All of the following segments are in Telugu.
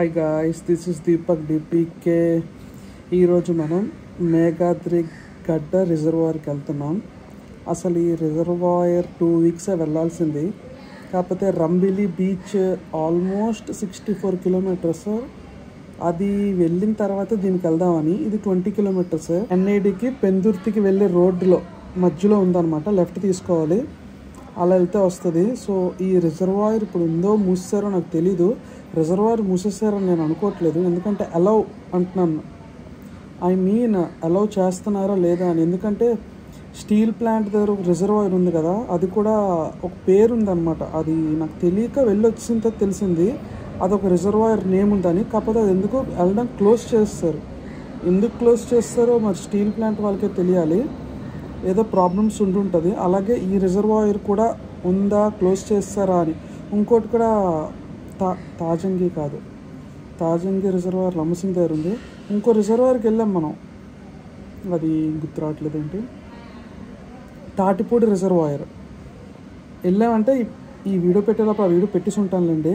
Hi guys, this is Deepak DPK. ఈరోజు మనం మేఘాద్రి గడ్డ రిజర్వాయర్కి వెళ్తున్నాం. అసలు ఈ రిజర్వాయర్ 2 weeks వెళ్ళాల్సింది. కాకపోతే రంబిలి బీచ్ ఆల్మోస్ట్ 64 kilometers. అది వెళ్ళిన తర్వాత దీనికి వెళ్దామని. ఇది 20 kilometers. ఎన్ఐడికి పెందుర్తికి వెళ్ళే రోడ్లో మధ్యలో ఉందన్నమాట. లెఫ్ట్ తీసుకోవాలి, అలా వెళ్తే వస్తుంది. సో ఈ రిజర్వాయర్ ఇప్పుడు ఉందో మూసేసారో నాకు తెలీదు. రిజర్వాయర్ మూసేసారని నేను అనుకోవట్లేదు, ఎందుకంటే అలౌ అంటున్నాను. అలౌ చేస్తున్నారా లేదా అని. ఎందుకంటే స్టీల్ ప్లాంట్ దగ్గర ఒక రిజర్వాయర్ ఉంది కదా, అది కూడా ఒక పేరు ఉందన్నమాట. అది నాకు తెలియక వెళ్ళొచ్చిన తెలిసింది అదొక రిజర్వాయర్ నేమ్ ఉందని. కాకపోతే అది ఎందుకు వెళ్ళడం క్లోజ్ చేస్తారు. ఎందుకు క్లోజ్ చేస్తారో మరి స్టీల్ ప్లాంట్ వాళ్ళకే తెలియాలి. ఏదో ప్రాబ్లమ్స్ ఉంటుంటుంది. అలాగే ఈ రిజర్వాయర్ కూడా ఉందా, క్లోజ్ చేస్తారా అని. ఇంకోటి కూడా తాజంగి రిజర్వాయర్ లంబసింగి దగ్గర ఉంది. ఇంకో రిజర్వాయర్కి వెళ్ళాం మనం, అది గుర్తు రావట్లేదు ఏంటి, తాటిపూడి రిజర్వాయర్ వెళ్ళామంటే ఈ వీడియో పెట్టేటప్పుడు ఆ వీడియో పెట్టేసి ఉంటానులేండి.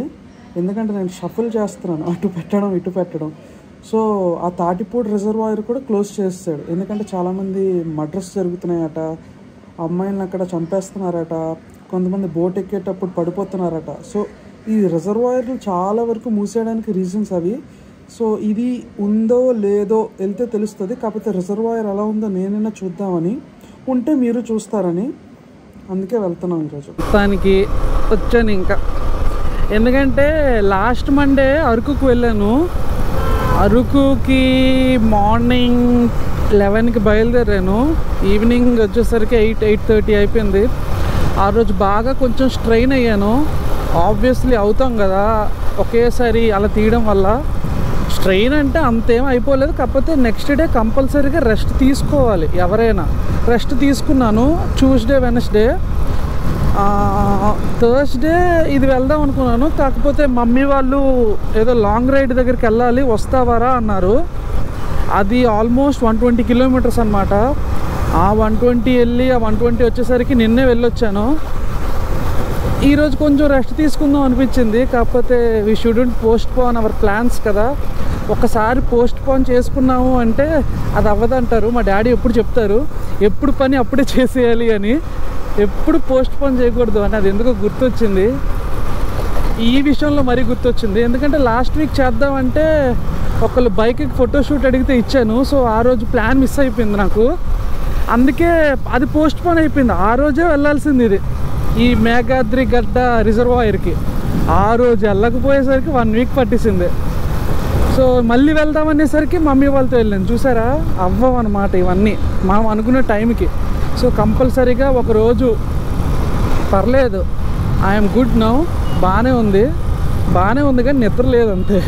ఎందుకంటే నేను షఫుల్ చేస్తున్నాను, అటు పెట్టడం ఇటు పెట్టడం. సో ఆ తాటిపూడి రిజర్వాయర్ కూడా క్లోజ్ చేస్తాడు. ఎందుకంటే చాలామంది మర్డర్స్ జరుగుతున్నాయట, అమ్మాయిలను అక్కడ చంపేస్తున్నారట, కొంతమంది బోట్ ఎక్కేటప్పుడు పడిపోతున్నారట. సో ఈ రిజర్వాయర్లు చాలా వరకు మూసేయడానికి రీజన్స్ అవి. సో ఇది ఉందో లేదో వెళ్తే తెలుస్తుంది. కాకపోతే రిజర్వాయర్ ఎలా ఉందో నేనైనా చూద్దామని, ఉంటే మీరు చూస్తారని, అందుకే వెళ్తున్నాం ఈరోజు. మొత్తానికి వచ్చాను ఇంకా. ఎందుకంటే లాస్ట్ మండే అరకుకు వెళ్ళాను. అరకుకి మార్నింగ్ 11కి బయలుదేరాను. ఈవినింగ్ వచ్చేసరికి 8-8:30 అయిపోయింది. ఆ రోజు బాగా కొంచెం స్ట్రెయిన్ అయ్యాను. ఆబ్వియస్లీ అవుతాం కదా ఒకేసారి అలా తీయడం వల్ల. స్ట్రెయిన్ అంటే అంతేం అయిపోలేదు, కాకపోతే నెక్స్ట్ డే కంపల్సరీగా రెస్ట్ తీసుకోవాలి ఎవరైనా. రెస్ట్ తీసుకున్నాను. ట్యూస్డే, వెనస్డే, థర్స్డే ఇది వెళ్దాం అనుకున్నాను. కాకపోతే మమ్మీ వాళ్ళు ఏదో లాంగ్ రైడ్ దగ్గరికి వెళ్ళాలి, వస్తావారా అన్నారు. అది ఆల్మోస్ట్ 120 kilometers అనమాట. ఆ 120 వెళ్ళి ఆ 120 వచ్చేసరికి నిన్నే వెళ్ళొచ్చాను. ఈరోజు కొంచెం రెస్ట్ తీసుకుందాం అనిపించింది. కాకపోతే we shouldn't post phone hour plans కదా. ఒకసారి పోస్ట్ పోన్ చేసుకున్నాము అంటే అది అవ్వదంటారు. మా డాడీ ఎప్పుడు చెప్తారు, ఎప్పుడు పని అప్పుడే చేసేయాలి అని. ఎప్పుడు పోస్ట్ పోన్ చేయకూడదు అని. అది ఎందుకో గుర్తొచ్చింది, ఈ విషయంలో మరీ గుర్తొచ్చింది. ఎందుకంటే లాస్ట్ వీక్ చేద్దామంటే ఒకళ్ళు బైక్కి ఫోటోషూట్ అడిగితే ఇచ్చాను. సో ఆ రోజు ప్లాన్ మిస్ అయిపోయింది నాకు, అందుకే అది పోస్ట్ పోన్ అయిపోయింది. ఆ రోజే వెళ్ళాల్సింది ఇది, ఈ మేఘాద్రి గడ్డ రిజర్వాయర్కి. ఆ రోజు వెళ్ళకపోయేసరికి 1 week పట్టేసింది. సో మళ్ళీ వెళ్దామనేసరికి మమ్మీ వాళ్ళతో వెళ్ళాను. చూసారా, అవ్వమన్నమాట ఇవన్నీ మనం అనుకున్న టైంకి. సో కంపల్సరీగా ఒకరోజు పర్లేదు, ఐఎమ్ గుడ్ నౌ, బాగానే ఉంది కానీ నిద్ర లేదు అంతే.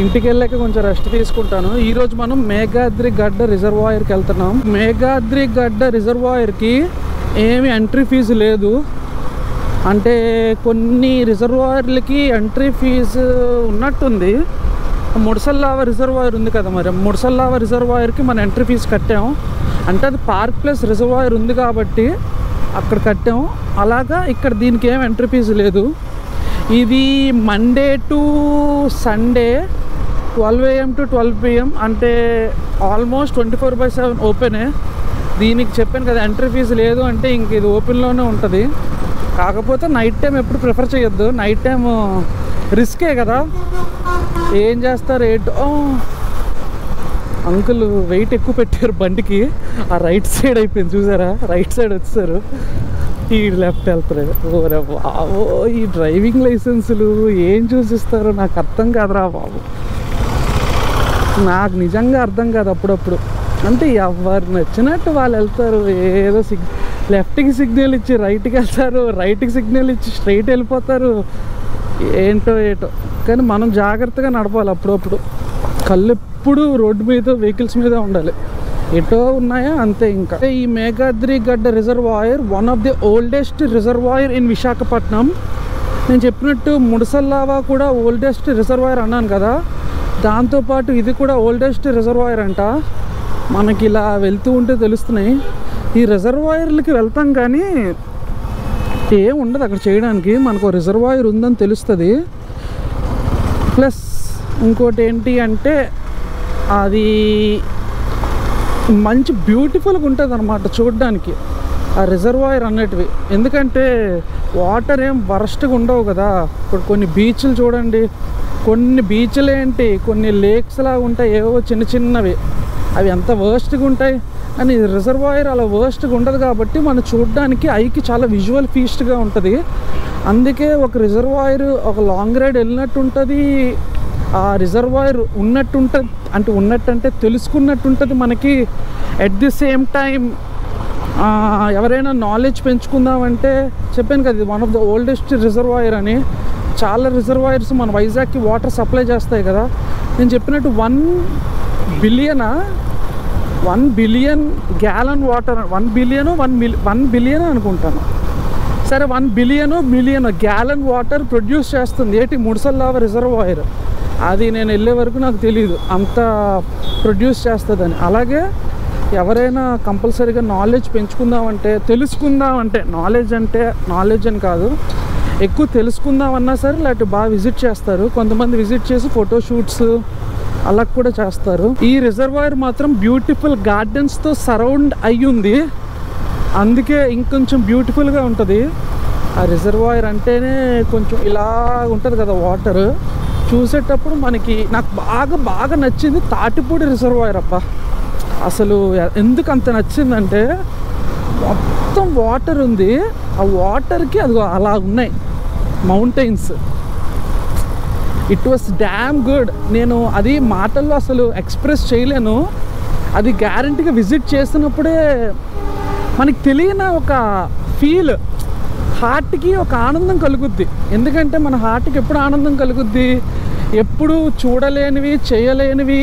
ఇంటికి వెళ్ళాక కొంచెం రెస్ట్ తీసుకుంటాను. ఈరోజు మనం మేఘాద్రి గడ్డ రిజర్వాయర్కి వెళ్తున్నాం. మేఘాద్రి గడ్డ రిజర్వాయర్కి ఏమి ఎంట్రీ ఫీజు లేదు. అంటే కొన్ని రిజర్వాయర్లకి ఎంట్రీ ఫీజు ఉన్నట్టుంది. ముడసల్లావ రిజర్వాయర్ ఉంది కదా, మరి ముడసల్లావ రిజర్వాయర్కి మనం ఎంట్రీ ఫీజు కట్టాము. అంటే అది పార్క్ ప్లస్ రిజర్వాయర్ ఉంది కాబట్టి అక్కడ కట్టాము. అలాగా ఇక్కడ దీనికి ఏం ఎంట్రీ ఫీజు లేదు. ఇది Monday to Sunday 12 AM to 12 PM, అంటే ఆల్మోస్ట్ 24/7 ఓపెనే. దీనికి చెప్పాను కదా ఎంట్రీ ఫీజు లేదు అంటే ఇంక ఇది ఓపెన్లోనే ఉంటుంది. కాకపోతే నైట్ టైం ఎప్పుడు ప్రిఫర్ చేయొద్దు. నైట్ టైం రిస్కే కదా, ఏం చేస్తారు ఏంటో. అంకుల్ వెయిట్ ఎక్కువ పెట్టారు బండికి. ఆ రైట్ సైడ్ అయిపోయింది చూసారా, రైట్ సైడ్ వచ్చేసారు, ఈ లెఫ్ట్ వెళ్తారు. ఓరే బాబో, ఈ డ్రైవింగ్ లైసెన్సులు ఏం చూసిస్తారో నాకు అర్థం కాదురా బాబు. నాకు నిజంగా అర్థం కాదు అప్పుడప్పుడు. అంటే ఎవరు నచ్చినట్టు వాళ్ళు వెళ్తారు. ఏదో లెఫ్ట్కి సిగ్నల్ ఇచ్చి రైట్కి వెళ్తారు, రైట్కి సిగ్నల్ ఇచ్చి స్ట్రైట్ వెళ్ళిపోతారు. ఏంటో కానీ మనం జాగ్రత్తగా నడపాలి. అప్పుడప్పుడు కళ్ళు ఎప్పుడు రోడ్డు మీద, వెహికల్స్ మీద ఉండాలి. ఎటో ఉన్నాయా అంతే. ఇంకా ఈ మేఘాద్రి గడ్డ reservoir one of the oldest reservoir in Visakhapatnam. నేను చెప్పినట్టు ముడసల్లావా కూడా ఓల్డెస్ట్ రిజర్వాయర్ అన్నాను కదా, దాంతోపాటు ఇది కూడా ఓల్డెస్ట్ రిజర్వాయర్ అంట. మనకి ఇలా వెళ్తూ ఉంటే తెలుస్తున్నాయి. ఈ రిజర్వాయర్లకి వెళ్తాం కానీ ఏం ఉండదు అక్కడ చేయడానికి. మనకు రిజర్వాయర్ ఉందని తెలుస్తుంది. ప్లస్ ఇంకోటి ఏంటి అంటే అది మంచి బ్యూటిఫుల్గా ఉంటుంది అన్నమాట చూడడానికి ఆ రిజర్వాయర్ అన్నటివి. ఎందుకంటే వాటర్ ఏం వరస్ట్గా ఉండవు కదా. ఇప్పుడు కొన్ని బీచ్లు చూడండి, కొన్ని బీచ్లు ఏంటి కొన్ని లేక్స్ లాగా ఉంటాయి, ఏవో చిన్న చిన్నవి, అవి ఎంత వర్స్ట్గా ఉంటాయి. కానీ రిజర్వాయర్ అలా వర్స్ట్గా ఉండదు కాబట్టి మనం చూడడానికి ఐకి చాలా విజువల్ ఫీస్ట్గా ఉంటుంది. అందుకే ఒక రిజర్వాయర్ ఒక లాంగ్ రైడ్ వెళ్ళినట్టు ఉంటుంది, ఆ రిజర్వాయర్ ఉన్నట్టుంటుంది, అంటే ఉన్నట్టంటే తెలుసుకున్నట్టు ఉంటుంది మనకి. ఎట్ ది సేమ్ టైం ఎవరైనా నాలెడ్జ్ పెంచుకుందామంటే, చెప్పాను కదా ఇది one of the oldest reservoir అని. చాలా రిజర్వాయర్స్ మన వైజాగ్కి వాటర్ సప్లై చేస్తాయి కదా. నేను చెప్పినట్టు 1 బిలియన్ గ్యాలన్ వాటర్, 1 బిలియన్ అనుకుంటాను. సరే 1 బిలియన్ గ్యాలన్ వాటర్ ప్రొడ్యూస్ చేస్తుంది ఏంటి ముడసల్లావ రిజర్వాయర్. అది నేను వెళ్ళే వరకు నాకు తెలియదు అంత ప్రొడ్యూస్ చేస్తుందని. అలాగే ఎవరైనా కంపల్సరీగా నాలెడ్జ్ పెంచుకుందామంటే, తెలుసుకుందామంటే, నాలెడ్జ్ అని కాదు, ఎక్కువ తెలుసుకుందామన్నా సరే లేకపోతే బాగా విజిట్ చేస్తారు. కొంతమంది విజిట్ చేసి ఫోటోషూట్స్ అలా కూడా చేస్తారు. ఈ రిజర్వాయర్ మాత్రం బ్యూటిఫుల్ గార్డెన్స్తో సరౌండ్ అయ్యి ఉంది, అందుకే ఇంకొంచెం బ్యూటిఫుల్గా ఉంటుంది. ఆ రిజర్వాయర్ అంటేనే కొంచెం ఇలా ఉంటుంది కదా వాటర్. చూసేటప్పుడు నాకు బాగా నచ్చింది తాటిపూడి రిజర్వాయర్. అబ్బా అసలు ఎందుకు అంత నచ్చిందంటే మొత్తం వాటర్ ఉంది, ఆ వాటర్కి అది అలా ఉన్నాయి mountains. It was damn good. నేను అది మాటల్లో అసలు ఎక్స్ప్రెస్ చేయలేను. అది గ్యారంటీగా విజిట్ చేసినప్పుడే మనకి తెలియని ఒక ఫీల్, హార్ట్కి ఒక ఆనందం కలుగుద్ది. ఎందుకంటే మన హార్ట్కి ఎప్పుడు ఆనందం కలుగుద్ది, ఎప్పుడు చూడలేనివి చేయలేనివి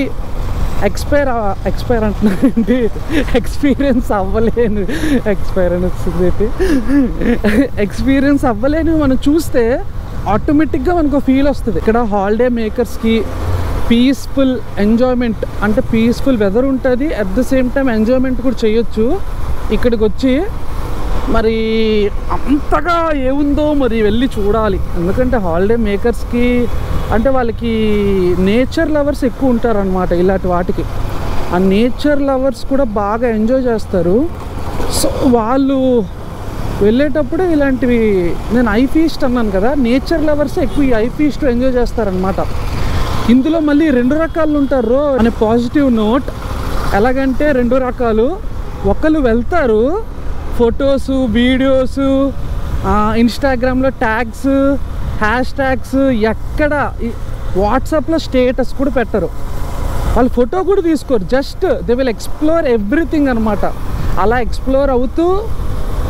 ఎక్స్పైర్ అంటున్నానండి, ఎక్స్పీరియన్స్ అవ్వలేనివి మనం చూస్తే ఆటోమేటిక్గా మనకు ఫీల్ వస్తుంది. ఇక్కడ హాలిడే మేకర్స్కి పీస్ఫుల్ ఎంజాయ్మెంట్, అంటే పీస్ఫుల్ వెదర్ ఉంటుంది, at the same time enjoyment కూడా చేయొచ్చు. ఇక్కడికి వచ్చి మరి అంతగా ఏముందో మరి వెళ్ళి చూడాలి. ఎందుకంటే హాలిడే మేకర్స్కి అంటే వాళ్ళకి నేచర్ లవర్స్ ఎక్కువ ఉంటారనమాట ఇలాంటి వాటికి. ఆ నేచర్ లవర్స్ కూడా బాగా ఎంజాయ్ చేస్తారు. సో వాళ్ళు వెళ్ళేటప్పుడు ఇలాంటివి, నేను ఐ ఫీస్ట్ అన్నాను కదా, నేచర్ లవర్స్ ఎక్కువ ఈ ఐ ఫీస్ట్ ఎంజాయ్ చేస్తారనమాట. ఇందులో మళ్ళీ 2 రకాలు ఉంటారు అనే పాజిటివ్ నోట్. ఎలాగంటే 2 రకాలు. ఒకళ్ళు వెళ్తారు, ఫొటోసు వీడియోసు ఇన్స్టాగ్రామ్లో ట్యాగ్స్ హ్యాష్ ట్యాగ్స్, ఎక్కడ వాట్సాప్లో స్టేటస్ కూడా పెట్టరు, వాళ్ళు ఫోటో కూడా తీసుకోరు, just they will explore everything అనమాట. అలా ఎక్స్ప్లోర్ అవుతూ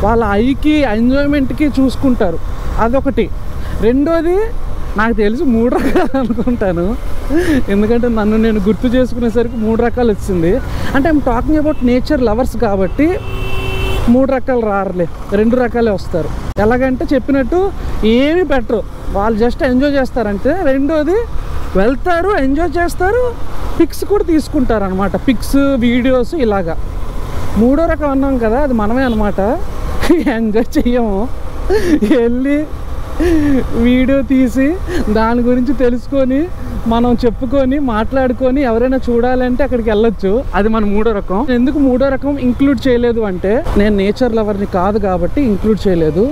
వాళ్ళ ఐకి ఎంజాయ్మెంట్కి చూసుకుంటారు. అదొకటి. రెండోది నాకు తెలిసి 3 రకాలు అనుకుంటాను, ఎందుకంటే నన్ను నేను గుర్తు చేసుకునేసరికి 3 రకాలు వచ్చింది. అంటే I'm talking about nature lovers కాబట్టి 3 రకాలు రారులే, 2 రకాలే వస్తారు. ఎలాగంటే చెప్పినట్టు ఏమీ పెట్టరు, వాళ్ళు జస్ట్ ఎంజాయ్ చేస్తారంటే. రెండోది వెళ్తారు, ఎంజాయ్ చేస్తారు, పిక్స్ కూడా తీసుకుంటారు అనమాట, పిక్స్ వీడియోస్ ఇలాగా. 3వ రకం అన్నాం కదా, అది మనమే అనమాట. ఎంజాయ్ చెయ్యము, వెళ్ళి వీడియో తీసి దాని గురించి తెలుసుకొని మనం చెప్పుకొని మాట్లాడుకొని ఎవరైనా చూడాలంటే అక్కడికి వెళ్ళొచ్చు. అది మన 3వ రకం. ఎందుకు 3వ రకం ఇంక్లూడ్ చేయలేదు అంటే, నేను నేచర్ లవర్ని కాదు కాబట్టి ఇంక్లూడ్ చేయలేదు.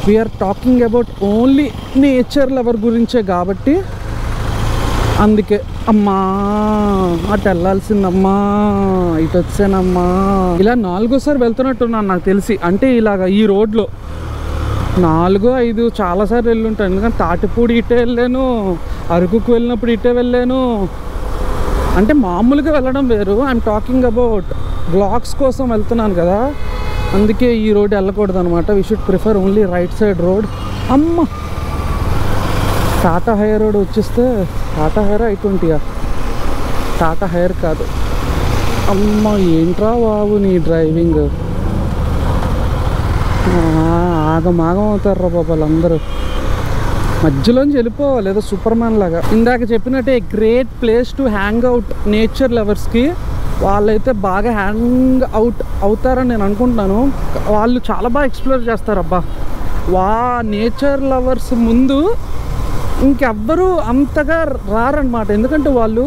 We are talking about only nature lover గురించే కాబట్టి అందుకే. అమ్మా అటు వెళ్ళాల్సిందమ్మా, ఇటు వచ్చానమ్మా. ఇలా 4వ సారి వెళ్తున్నట్టున్నాను నాకు తెలిసి. అంటే ఇలాగ ఈ రోడ్లో 4, 5 చాలాసార్లు వెళ్ళుంటాను. ఎందుకంటే తాటిపూడి ఇటే వెళ్ళాను, అరకుకు వెళ్ళినప్పుడు ఇటే వెళ్ళాను. అంటే మామూలుగా వెళ్ళడం వేరు, ఐఎమ్ టాకింగ్ అబౌట్ బ్లాగ్స్ కోసం వెళ్తున్నాను కదా, అందుకే ఈ రోడ్ వెళ్ళకూడదు అనమాట. We should prefer only right side road. అమ్మ టాటా హైర్ రోడ్ వచ్చేస్తే, Tata hire I20 Tata hire కాదు. అమ్మ ఏంట్రా బాబు నీ డ్రైవింగ్, ఆగమాగం అవుతారు బాబు వాళ్ళందరూ. మధ్యలోంచి వెళ్ళిపోవాలి ఏదో సూపర్ మ్యాన్ లాగా. ఇందాక చెప్పినట్టే great place to hang out nature లవర్స్కి. వాళ్ళైతే బాగా హ్యాంగ్ అవుట్ అవుతారని నేను అనుకుంటున్నాను. వాళ్ళు చాలా బాగా ఎక్స్ప్లోర్ చేస్తారు. అబ్బా నేచర్ లవర్స్ ముందు ఇంకెవ్వరూ అంతగా రారనమాట. ఎందుకంటే వాళ్ళు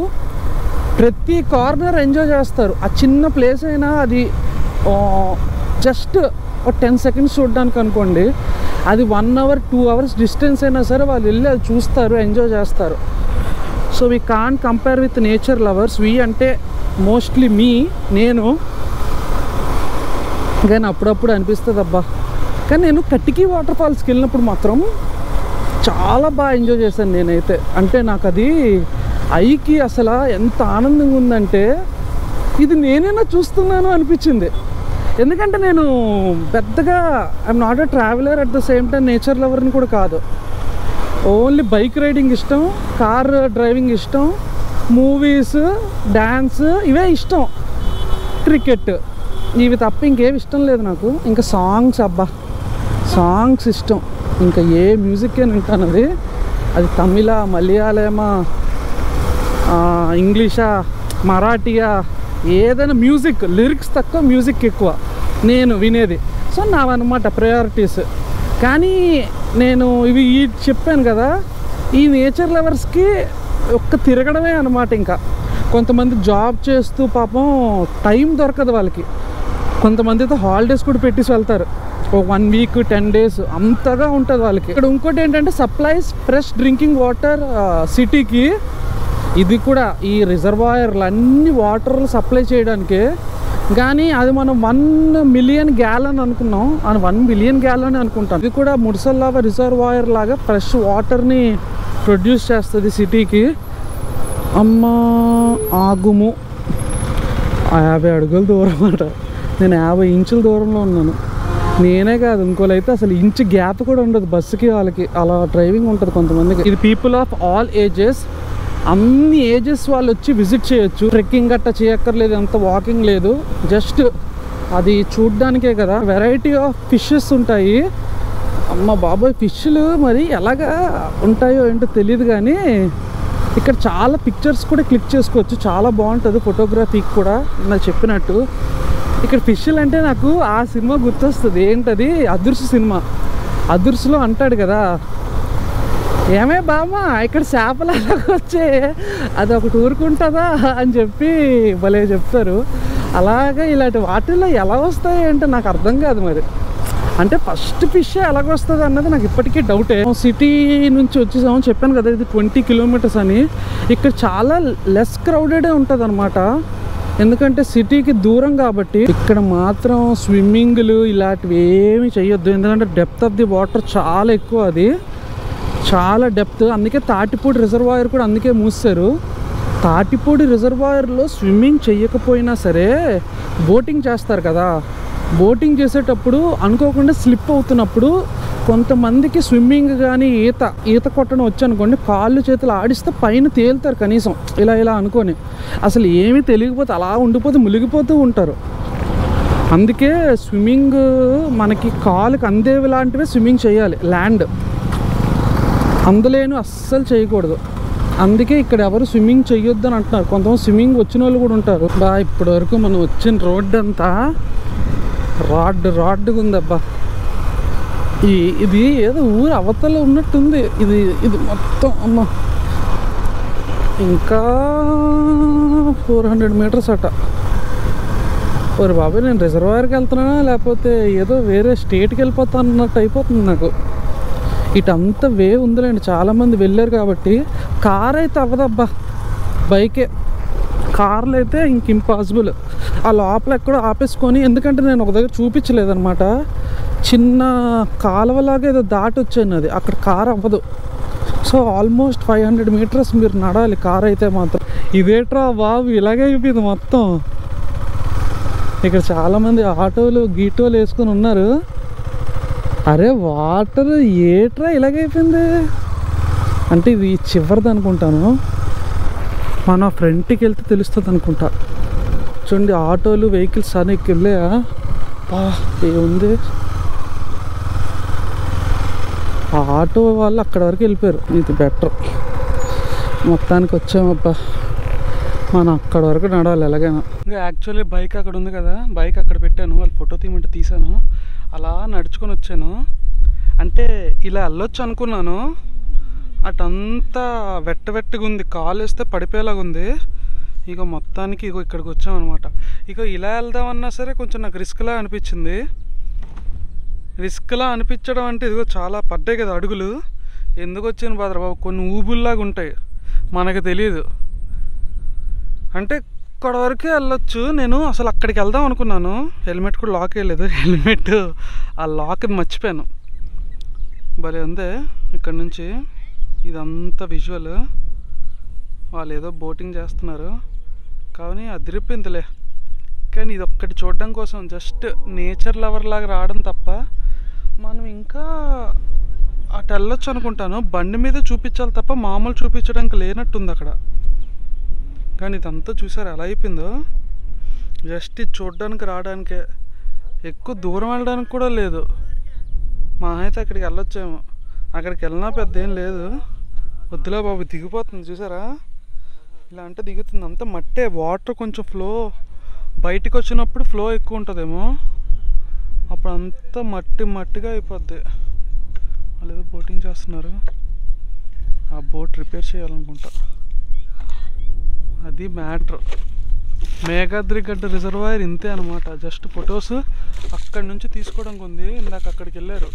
ప్రతి కార్నర్ ఎంజాయ్ చేస్తారు. ఆ చిన్న ప్లేస్ అయినా అది జస్ట్ ఒక 10 seconds చూడడానికి అనుకోండి, అది 1 hour 2 hours డిస్టెన్స్ అయినా సరే వాళ్ళు వెళ్ళి అది చూస్తారు, ఎంజాయ్ చేస్తారు. So we can't compare with nature lovers. We అంటే మోస్ట్లీ నేను కానీ అప్పుడప్పుడు అనిపిస్తుంది అబ్బా. కానీ నేను కట్టికి వాటర్ ఫాల్స్కి వెళ్ళినప్పుడు మాత్రం చాలా బాగా ఎంజాయ్ చేశాను నేనైతే. అంటే నాకు అది ఐకి అసలు ఎంత ఆనందంగా ఉందంటే ఇది నేనైనా చూస్తున్నాను అనిపించింది. ఎందుకంటే నేను పెద్దగా I'm not a traveller, at the same time nature లవర్ని కూడా కాదు. ఓన్లీ బైక్ రైడింగ్ ఇష్టం, కార్ డ్రైవింగ్ ఇష్టం, మూవీస్, డ్యాన్స్ ఇవే ఇష్టం, క్రికెట్ ఇవి తప్ప ఇంకేమి ఇష్టం లేదు నాకు. ఇంకా సాంగ్స్, అబ్బా సాంగ్స్ ఇష్టం. ఇంకా ఏ మ్యూజిక్ అని వింటాను, అది తమిళ, మలయాళమా, ఇంగ్లీషా, మరాఠీయా, ఏదైనా మ్యూజిక్, లిరిక్స్ తక్కువ మ్యూజిక్ ఎక్కువ నేను వినేది. సో నావన్నమాట ప్రయారిటీస్. కానీ నేను ఇవి చెప్పాను కదా, ఈ నేచర్ లవర్స్కి ఒక్క తిరగడమే అనమాట. ఇంకా కొంతమంది జాబ్ చేస్తూ పాపం టైం దొరకదు వాళ్ళకి. కొంతమందితో హాలిడేస్ కూడా పెట్టేసి వెళ్తారు, ఒక 1 week 10 days అంతగా ఉంటుంది వాళ్ళకి. ఇక్కడ ఇంకోటి ఏంటంటే సప్లైస్ ఫ్రెష్ డ్రింకింగ్ వాటర్ సిటీకి. ఇది కూడా ఈ రిజర్వాయర్లు అన్ని వాటర్లు సప్లై చేయడానికి. కానీ అది మనం 1 million gallon అనుకున్నాం, అని 1 billion gallon అనుకుంటాం. ఇది కూడా ముడ్సల్లావ రిజర్వాయర్ లాగా ఫ్రెష్ వాటర్ని ప్రొడ్యూస్ చేస్తుంది సిటీకి. అమ్మ ఆగుము 50 అడుగుల దూరం అన్నమాట. నేను 50 inches దూరంలో ఉన్నాను. నేనే కాదు, ఇంకోలైతే అసలు ఇంచు గ్యాప్ కూడా ఉండదు బస్సుకి వాళ్ళకి. అలా డ్రైవింగ్ ఉంటుంది కొంతమందికి. ఇది పీపుల్ ఆఫ్ ఆల్ ఏజెస్, అన్ని ఏజెస్ వాళ్ళు వచ్చి విజిట్ చేయొచ్చు. ట్రెక్కింగ్ గట్టా చేయక్కర్లేదు, అంత వాకింగ్ లేదు, జస్ట్ అది చూడ్డానికే కదా. వెరైటీ ఆఫ్ ఫిషెస్ ఉంటాయి. అమ్మ బాబోయ్, ఫిష్లు మరి ఎలాగా ఉంటాయో ఏంటో తెలియదు. కానీ ఇక్కడ చాలా పిక్చర్స్ కూడా క్లిక్ చేసుకోవచ్చు, చాలా బాగుంటుంది ఫోటోగ్రఫీకి కూడా. నాకు చెప్పినట్టు ఇక్కడ ఫిష్లు అంటే నాకు ఆ సినిమా గుర్తొస్తుంది. ఏంటది, అదుర్సు సినిమా. అదుర్సులో అంటాడు కదా, ఏమే బామ్మ ఇక్కడ చేపలు అలాగొచ్చే, అది ఒకటి ఊరుకుంటుందా అని చెప్పి భలే చెప్తారు. అలాగే ఇలాంటి వాటిల్లో ఎలా వస్తాయి అంటే నాకు అర్థం కాదు మరి. అంటే ఫస్ట్ ఫిష్ ఎలాగొస్తుంది అన్నది నాకు ఇప్పటికీ డౌటే. సిటీ నుంచి వచ్చేసామని చెప్పాను కదా, ఇది 20 kilometers అని. ఇక్కడ చాలా లెస్ క్రౌడెడే ఉంటుంది అనమాట, ఎందుకంటే సిటీకి దూరం కాబట్టి. ఇక్కడ మాత్రం స్విమ్మింగ్లు ఇలాంటివి ఏమి చేయొద్దు, ఎందుకంటే డెప్త్ ఆఫ్ ది వాటర్ చాలా ఎక్కువ, అది చాలా డెప్త్. అందుకే తాటిపూడి రిజర్వాయర్ కూడా అందుకే మూసారు. తాటిపూడి రిజర్వాయర్లో స్విమ్మింగ్ చేయకపోయినా సరే బోటింగ్ చేస్తారు కదా. బోటింగ్ చేసేటప్పుడు అనుకోకుండా స్లిప్ అవుతున్నప్పుడు కొంతమందికి స్విమ్మింగ్ కానీ ఈత కొట్టడం వచ్చనుకోండి, కాళ్ళు చేతులు ఆడిస్తే పైన తేలుతారు కనీసం ఇలా అనుకొని. అసలు ఏమీ తెలియకపోతే అలా ఉండిపోతే మునిగిపోతూ ఉంటారు. అందుకే స్విమ్మింగ్ మనకి కాలుకి అందేవి లాంటివే స్విమ్మింగ్ చేయాలి, ల్యాండ్ అందులేను అస్సలు చేయకూడదు. అందుకే ఇక్కడ ఎవరు స్విమ్మింగ్ చేయొద్దు అని అంటున్నారు. కొంతమంది స్విమ్మింగ్ వచ్చిన వాళ్ళు కూడా ఉంటారు. ఇప్పటి వరకు మనం వచ్చిన రోడ్డు అంతా రాడ్డుగా ఉందబ్బా. ఇది ఏదో ఊరు అవతల ఉన్నట్టుంది. ఇది మొత్తం అమ్మ ఇంకా 400 meters అట. ఓరి బాబాయ్, నేను రిజర్వాయర్కి వెళ్తున్నానా లేకపోతే ఏదో వేరే స్టేట్కి వెళ్ళిపోతాను అన్నట్టు అయిపోతుంది నాకు. ఇటంతా వే ఉందిలేండి, చాలామంది వెళ్ళారు కాబట్టి. కార్ అయితే అవ్వదబ్బా, బైకే. కార్లు అయితే ఇంక ఇంపాసిబుల్. ఆ లోపల ఎక్కడో ఆపేసుకొని, ఎందుకంటే నేను ఒక దగ్గర చూపించలేదన్నమాట, చిన్న కాలువలాగా ఏదో దాటి వచ్చాను, అది అక్కడ కార్ అవ్వదు. సో ఆల్మోస్ట్ 500 meters మీరు నడాలి కార్ అయితే మాత్రం. ఇదేట్రా బాబు ఇలాగే అయిపోయింది మొత్తం. ఇక్కడ చాలామంది ఆటోలు గీటోలు వేసుకొని ఉన్నారు. అరే వాటర్ ఏట్రా ఇలాగైపోయింది అంటే ఇది చివరిది అనుకుంటాను. మన ఫ్రంట్కి వెళ్తే తెలుస్తుంది అనుకుంటా. చూడండి ఆటోలు వెహికల్స్ అని వెళ్ళాయా, ఏముంది. ఆ ఆటో వాళ్ళు అక్కడ వరకు వెళ్ళిపోయారు, ఇది బెటర్. మొత్తానికి వచ్చామబ్బా, మనం అక్కడ వరకు నడాలి ఎలాగైనా. ఇంకా యాక్చువల్లీ బైక్ అక్కడ ఉంది కదా, బైక్ అక్కడ పెట్టాను, వాళ్ళు ఫోటో తీయమంటే తీసాను. అలా నడుచుకొని వచ్చాను. అంటే ఇలా వెళ్ళొచ్చు అనుకున్నాను, అటంతా వెట్టగా ఉంది, కాలు వేస్తే పడిపోయేలాగా ఉంది. ఇక మొత్తానికి ఇగో ఇక్కడికి వచ్చామన్నమాట. ఇక ఇలా వెళ్దామన్నా సరే కొంచెం నాకు రిస్క్లా అనిపించింది. రిస్క్లా అనిపించడం అంటే ఇదిగో చాలా పడ్డాయి కదా అడుగులు. ఎందుకు వచ్చిన బాబు, కొన్ని ఊబుల్లాగా ఉంటాయి, మనకు తెలియదు. అంటే ఇక్కడ వరకే వెళ్ళొచ్చు. నేను అసలు అక్కడికి వెళ్దాం అనుకున్నాను, హెల్మెట్ కూడా లాక్ వేయలేదు. హెల్మెట్ ఆ లాక్ మర్చిపోయాను. భలే ఉంది ఇక్కడ నుంచి ఇదంతా విజువల్. వాళ్ళు ఏదో బోటింగ్ చేస్తున్నారు కానీ అదిరిపోయిందిలే. కానీ ఇది ఒక్కటి చూడడం కోసం జస్ట్ నేచర్ లవర్ లాగా రావడం తప్ప మనం ఇంకా అటు వెళ్ళొచ్చు అనుకుంటాను. బండి మీద చూపించాలి తప్ప మామూలు చూపించడానికి లేనట్టుంది అక్కడ. కానీ ఇదంతా చూసారు ఎలా అయిపోయిందో. జస్ట్ ఇది చూడడానికి రావడానికే, ఎక్కువ దూరం వెళ్ళడానికి కూడా లేదు. మా అయితే అక్కడికి వెళ్ళొచ్చేమో, అక్కడికి వెళ్ళినా పెద్ద ఏం లేదు. వద్దులే బాబు, దిగిపోతుంది చూసారా, ఇలా అంటే దిగుతుంది. అంతా మట్టే, వాటర్ కొంచెం ఫ్లో బయటికి వచ్చినప్పుడు ఫ్లో ఎక్కువ ఉంటుందేమో, అప్పుడు అంతా మట్టిగా అయిపోద్ది. వాళ్ళు ఏదో బోటింగ్ చేస్తున్నారు, ఆ బోట్ రిపేర్ చేయాలనుకుంటా. అది మ్యాటర్. మేఘాద్రి గడ్డ రిజర్వాయర్ ఇంతే అనమాట. జస్ట్ ఫొటోస్ అక్కడి నుంచి తీసుకోవడానికి ఉంది. ఇందాక అక్కడికి వెళ్ళారు,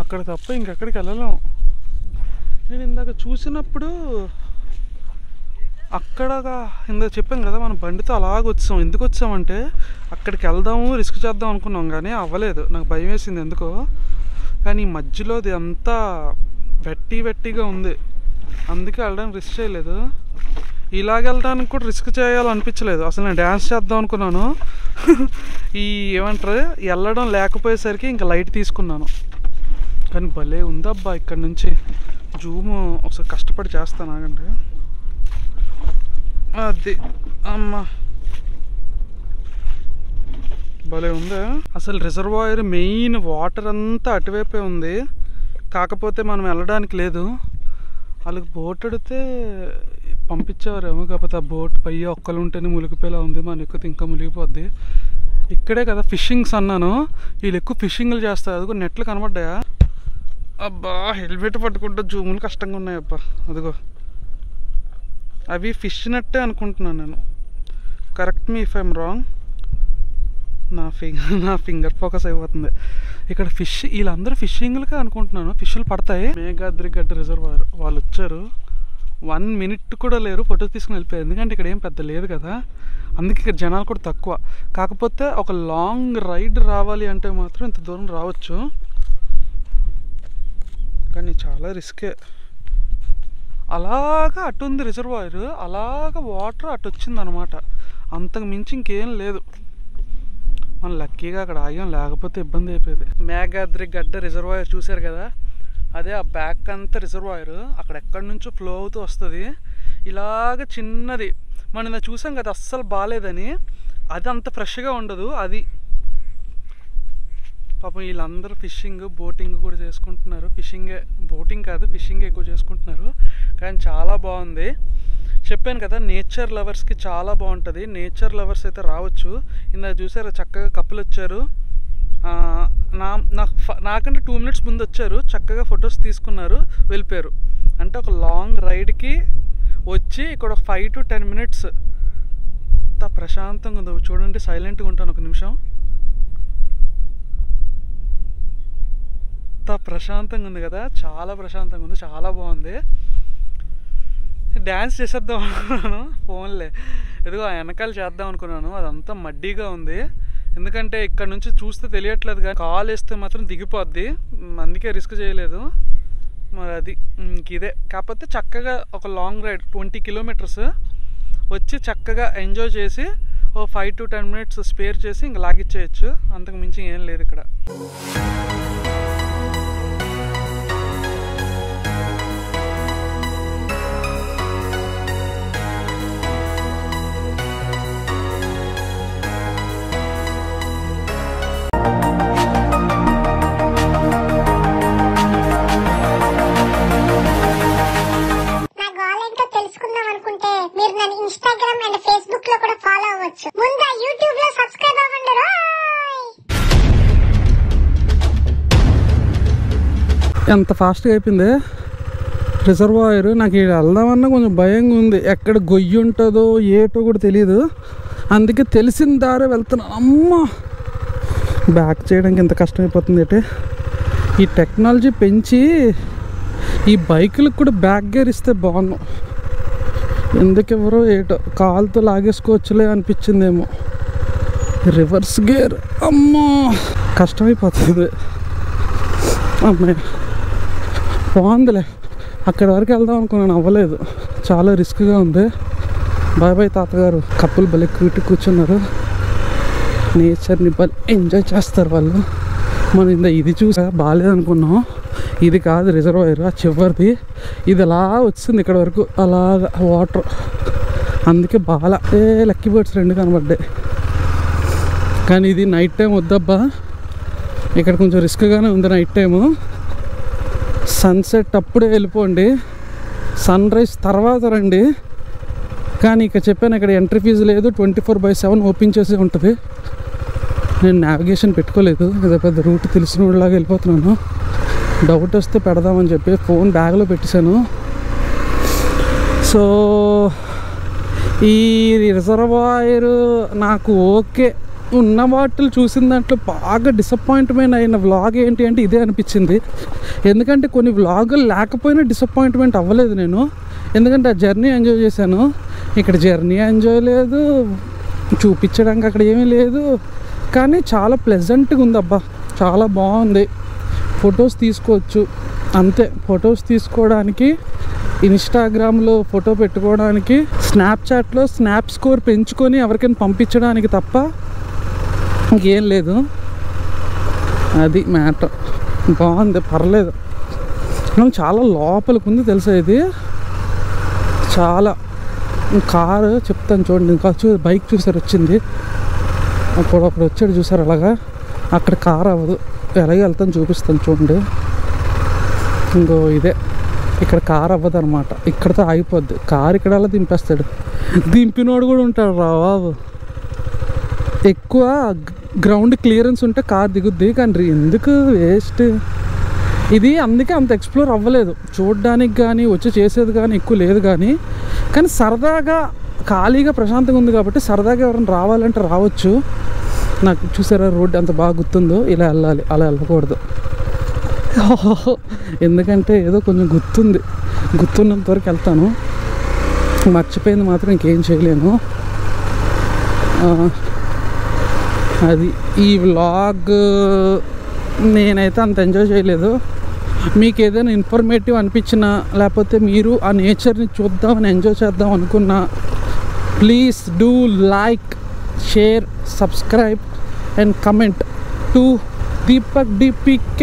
అక్కడ తప్ప ఇంకెక్కడికి వెళ్ళలేము. నేను ఇందాక చూసినప్పుడు అక్కడగా ఇందాక చెప్పాను కదా, మనం బండితో అలాగ వచ్చాం. ఎందుకు వచ్చామంటే అక్కడికి వెళ్దాము, రిస్క్ చేద్దాం అనుకున్నాం కానీ అవ్వలేదు. నాకు భయం వేసింది ఎందుకో. కానీ ఈ మధ్యలో అది అంతా వెట్టిగా ఉంది, అందుకే వెళ్ళడానికి రిస్క్ చేయలేదు. ఇలాగ వెళ్ళడానికి కూడా రిస్క్ చేయాలనిపించలేదు. అసలు నేను డ్యాన్స్ చేద్దాం అనుకున్నాను. ఈ ఏమంటారు వెళ్ళడం లేకపోయేసరికి ఇంకా లైట్ తీసుకున్నాను. కానీ భలే ఉందబ్బా ఇక్కడ నుంచి జూమ్. ఒకసారి కష్టపడి చేస్తాను ఆగండి. అది అమ్మ భలే ఉందా. అసలు రిజర్వాయర్ మెయిన్ వాటర్ అంతా అటువైపే ఉంది, కాకపోతే మనం వెళ్ళడానికి లేదు. వాళ్ళకి బోట్ అడితే పంపించేవారేమో, కాకపోతే ఆ బోట్ పై ఒక్కలు ఉంటేనే మునిగిపోయేలా ఉంది. మనం ఎక్కితే ఇంకా మునిగిపోద్ది. ఇక్కడే కదా ఫిషింగ్స్ అన్నాను, వీళ్ళు ఎక్కువ ఫిషింగ్లు చేస్తారు. అదిగో నెట్లు కనబడ్డాయా? అబ్బా హెల్మెట్ పట్టుకుంటే జూములు కష్టంగా ఉన్నాయి అబ్బా. అదిగో అవి ఫిష్ నెట్టే అనుకుంటున్నాను నేను. Correct me if I'm wrong. నా ఫింగర్ ఫోకస్ అయిపోతుంది. ఇక్కడ ఫిష్, వీళ్ళందరూ ఫిషింగ్లకే అనుకుంటున్నాను. ఫిష్లు పడతాయి. మేఘాద్రి గడ్డ రిజర్వాయర్ వాళ్ళు వచ్చారు, 1 minute కూడా లేరు, ఫోటో తీసుకుని వెళ్ళిపోయారు. ఎందుకంటే ఇక్కడ ఏం పెద్ద లేదు కదా, అందుకే ఇక్కడ జనాలు కూడా తక్కువ. కాకపోతే ఒక లాంగ్ రైడ్ రావాలి అంటే మాత్రం ఇంత దూరం రావచ్చు, కానీ చాలా రిస్కే. అలాగా అటు ఉంది రిజర్వాయర్, అలాగా వాటర్ అటు వచ్చిందనమాట. అంతకు మించి ఇంకేం లేదు. మనం లక్కీగా అక్కడ ఆగాం, లేకపోతే ఇబ్బంది అయిపోయేది. మేఘాద్రి గడ్డ రిజర్వాయర్ చూశారు కదా, అదే ఆ బ్యాక్ అంతా రిజర్వాయర్. అక్కడ ఎక్కడి నుంచో ఫ్లో అవుతూ వస్తుంది. ఇలాగ చిన్నది మనం ఇలా చూసాం కదా, అస్సలు బాగాలేదని. అది అంత ఫ్రెష్గా ఉండదు. అది పాపం వీళ్ళందరూ ఫిషింగ్ బోటింగ్ కూడా చేసుకుంటున్నారు. బోటింగ్ కాదు, ఫిషింగ్ ఎక్కువ చేసుకుంటున్నారు. కానీ చాలా బాగుంది. చెప్పాను కదా నేచర్ లవర్స్కి చాలా బాగుంటుంది. నేచర్ లవర్స్ అయితే రావచ్చు. ఇందాక చూసారు చక్కగా కప్పులు వచ్చారు. నాకంటే 2 minutes ముందు వచ్చారు, చక్కగా ఫొటోస్ తీసుకున్నారు, వెళ్ళిపోయారు. అంటే ఒక లాంగ్ రైడ్కి వచ్చి ఇక్కడ ఒక 5 to 10 minutes అంత ప్రశాంతంగా ఉంది. చూడండి, సైలెంట్గా ఉంటాను ఒక నిమిషం. అంత ప్రశాంతంగా ఉంది కదా, చాలా ప్రశాంతంగా ఉంది, చాలా బాగుంది. డ్యాన్స్ చేసేద్దాం అనుకున్నాను, ఫోన్లే ఎదుగో వెనకాల చేద్దాం అనుకున్నాను. అదంతా మడ్డీగా ఉంది, ఎందుకంటే ఇక్కడ నుంచి చూస్తే తెలియట్లేదు కానీ కాల్ వేస్తే మాత్రం దిగిపోద్ది, అందుకే రిస్క్ చేయలేదు. మరి అది ఇదే. కాకపోతే చక్కగా ఒక లాంగ్ రైడ్ 20 kilometers వచ్చి చక్కగా ఎంజాయ్ చేసి ఓ 5 to 10 minutes స్పేర్ చేసి ఇంక లాగిచ్చేయచ్చు. అంతకు మించి ఏం లేదు ఇక్కడ. ఇన్స్టాగ్రామ్ అండ్ ఫేస్బుక్ లో కూడా ఫాలో అవ్వచ్చు. ముందు యూట్యూబ్ లో సబ్స్క్రైబ్ అవ్వండి. ఎంత ఫాస్ట్గా అయిపోయింది. రిజర్వాయర్. నాకు ఇక్కడ వెళ్దామన్నా కొంచెం భయంగా ఉంది, ఎక్కడ గొయ్యి ఉంటుందో ఏటో కూడా తెలియదు, అందుకే తెలిసిన దారే వెళ్తున్నాను. అమ్మ, బ్యాక్ చేయడానికి ఎంత కష్టమైపోతుంది అంటే. ఈ టెక్నాలజీ పెంచి ఈ బైకులకు కూడా బ్యాక్ గేర్ ఇస్తే బాగున్నాం, ఎందుకెవరో ఏటో కాలుతో లాగేసుకోవచ్చులే అనిపించిందేమో. రివర్స్ గేర్ అమ్మో కష్టమైపోతుంది. అమ్మాయి బాగుందిలే, అక్కడి వరకు వెళ్దాం అనుకున్నాను, అవ్వలేదు, చాలా రిస్క్గా ఉంది. బాయ్ బాయ్ తాతగారు. కప్పులు భలే క్యూట్ కూర్చున్నారు, నేచర్ని భలే ఎంజాయ్ చేస్తారు వాళ్ళు. మనం ఇది చూసా బాగాలేదనుకున్నాం, ఇది కాదు రిజర్వాయర్, ఆ చివరిది. ఇది అలా వచ్చింది ఇక్కడ వరకు, అలాగా వాటర్, అందుకే బాగా లక్కీ బర్డ్స్ 2 కనబడ్డాయి. కానీ ఇది నైట్ టైం వద్దబ్బా, ఇక్కడ కొంచెం రిస్క్గానే ఉంది నైట్ టైము. సన్సెట్ అప్పుడే వెళ్ళిపోండి, సన్ రైజ్ తర్వాత రండి. కానీ ఇక చెప్పాను, ఇక్కడ ఎంట్రీ ఫీజు లేదు, 24/7 ఓపెన్ చేసి ఉంటుంది. నేను నావిగేషన్ పెట్టుకోలేదు, ఏదో పెద్ద రూట్ తెలిసిన వాళ్ళలాగా వెళ్ళిపోతున్నాను. డౌట్ వస్తే పెడదామని చెప్పి ఫోన్ బ్యాగ్లో పెట్టేశాను. సో ఈ రిజర్వాయర్ నాకు ఓకే, ఉన్న వాటిని చూసిన దాంట్లో బాగా డిసప్పాయింట్మెంట్ అయిన వ్లాగ్ ఏంటి అంటే ఇదే అనిపించింది. ఎందుకంటే కొన్ని వ్లాగులు లేకపోయినా డిసప్పాయింట్మెంట్ అవ్వలేదు నేను, ఎందుకంటే ఆ జర్నీ ఎంజాయ్ చేశాను. ఇక్కడ జర్నీ ఎంజాయ్ లేదు, చూపించడానికి అక్కడ ఏమీ లేదు, కానీ చాలా ప్లెజెంట్గా ఉంది అబ్బా, చాలా బాగుంది. ఫొటోస్ తీసుకోవచ్చు అంతే, ఫొటోస్ తీసుకోవడానికి, ఇన్స్టాగ్రామ్లో ఫోటో పెట్టుకోవడానికి, స్నాప్చాట్లో స్నాప్ స్కోర్ పెంచుకొని ఎవరికైనా పంపించడానికి తప్ప ఇంకేం లేదు. అది మ్యాటర్. బాగుంది, పర్లేదు. చాలా లోపలికి ఉంది తెలుసా ఇది, చాలా. కారు చెప్తాను చూడండి, ఇంకా బైక్ చూసారు వచ్చింది, అప్పుడు వచ్చాడు చూసారు అలాగా, అక్కడ కారు అవ్వదు, ఎలాగే వెళ్తాను చూపిస్తాను చూడండి. ఇంకో ఇదే, ఇక్కడ కారు అవ్వదు అనమాట, ఇక్కడతో ఆగిపోద్ది కారు, ఇక్కడ అలా దింపేస్తాడు. దింపినోడు కూడా ఉంటాడు రా బాబు. ఎక్కువ గ్రౌండ్ క్లియరెన్స్ ఉంటే కార్ దిగుద్ది, కానీ ఎందుకు వేస్ట్ ఇది. అందుకే అంత ఎక్స్ప్లోర్ అవ్వలేదు, చూడడానికి కానీ వచ్చి చేసేది కానీ ఎక్కువ లేదు. కానీ సరదాగా ఖాళీగా ప్రశాంతంగా ఉంది కాబట్టి సరదాగా ఎవరైనా రావాలంటే రావచ్చు. నాకు చూసారా రోడ్డు అంత బాగా గుర్తుందో, ఇలా వెళ్ళాలి, అలా వెళ్ళకూడదు. ఎందుకంటే ఏదో కొంచెం గుర్తున్నంత వరకు వెళ్తాను, మర్చిపోయింది మాత్రం ఇంకేం చేయలేను. అది ఈ వ్లాగ్ నేనైతే అంత ఎంజాయ్ చేయలేదు. మీకు ఏదైనా ఇన్ఫర్మేటివ్ అనిపించినా, లేకపోతే మీరు ఆ నేచర్ని చూద్దామని ఎంజాయ్ చేద్దాం అనుకున్నా, please do like, share, subscribe and comment to Deepak DPK.